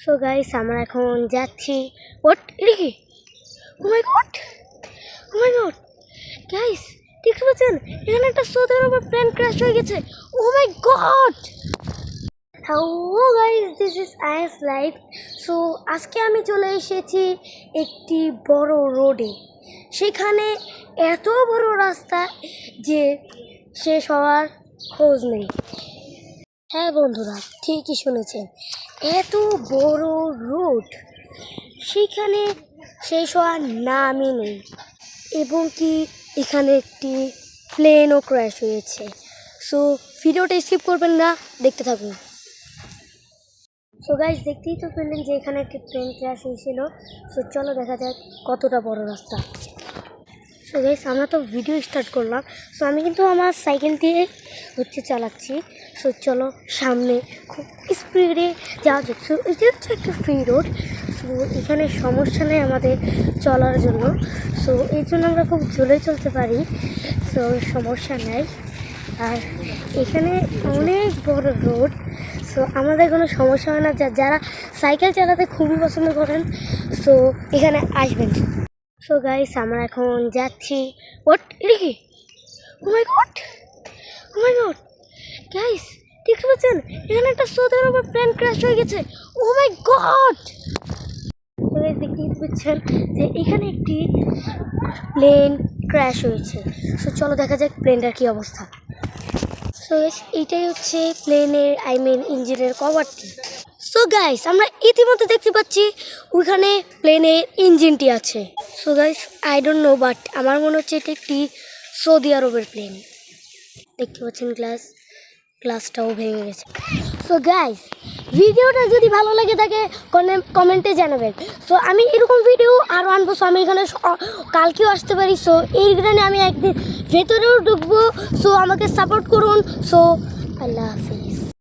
So guys আমরা এখন যাচ্ছি হোয়াট এটা কি ও মাই গড গাইস দেখতে পাচ্ছেন এখানে একটা সৌদি আরবের প্লেন ক্র্যাশ হয়ে গেছে oh my god hello guys this is IS life. So আজকে আমি চলে এসেছি একটি বড় রোডে, সেখানে এত বড় রাস্তা যে শেষ হওয়ার খোঁজ নেই। হ্যাঁ বন্ধুরা, ঠিকই শুনেছেন, এত বড় রোড, সেখানে শেষ হওয়ার নামই নেই, এবং কি এখানে একটি প্লেনও ক্র্যাশ হয়েছে। সো ভিডিওটা স্কিপ করবেন না, দেখতে থাকুন। সো গাইস দেখতেই তো পেলেন যে এখানে একটি প্লেন ক্র্যাশ হয়েছিল। সো চলো দেখা যাক কতটা বড় রাস্তা। সো গাইস আমরা তো ভিডিও স্টার্ট করলাম। সো আমি কিন্তু আমার সাইকেল দিয়ে চালাচ্ছি। সো চলো সামনে খুব স্পিডে যাওয়া যাক। সো এটা হচ্ছে একটা ফ্রি রোড। সো এখানে সমস্যা নেই আমাদের চলার জন্য। সো এই জন্য আমরা খুব জোরে চলতে পারি। সো সমস্যা নেই। আর এখানে অনেক বড় রোড। সো আমাদের কোনো সমস্যা হয় না। যারা সাইকেল চালাতে খুবই পছন্দ করেন সো এখানে আসবেন। সো গাইস আমরা এখন যাচ্ছি হোয়াট এটা কি ও মাই গড গাইস দেখতে পাচ্ছেন এখানে একটা সৌদি আরবের প্লেন ক্র্যাশ হয়ে গেছে ও মাই গড। দেখতে পাচ্ছেন যে এখানে একটি প্লেন ক্র্যাশ হয়েছে। সো চলো দেখা যাক প্লেনটার কি অবস্থা। সো এইটাই হচ্ছে প্লেনের ইঞ্জিনের কভারটি। সো গাইস আমরা ইতিমধ্যে দেখতে পাচ্ছি ওইখানে প্লেনের ইঞ্জিনটি আছে। So guys I don't know, but আমার মনে হচ্ছে এটা একটি সৌদি আরবের প্লেন। দেখতে পাচ্ছেন গ্লাসটাও ভেঙে গেছে। সো গাইস ভিডিওটা যদি ভালো লাগে থাকে কমেন্টে জানাবেন। সো আমি এরকম ভিডিও আরও আনবো। সো আমি এখানে কালকেও আসতে পারি। সো এই গ্রানে আমি একদিন ভেতরেও ঢুকবো। সো আমাকে সাপোর্ট করুন। সো আল্লাহ হাফিজ।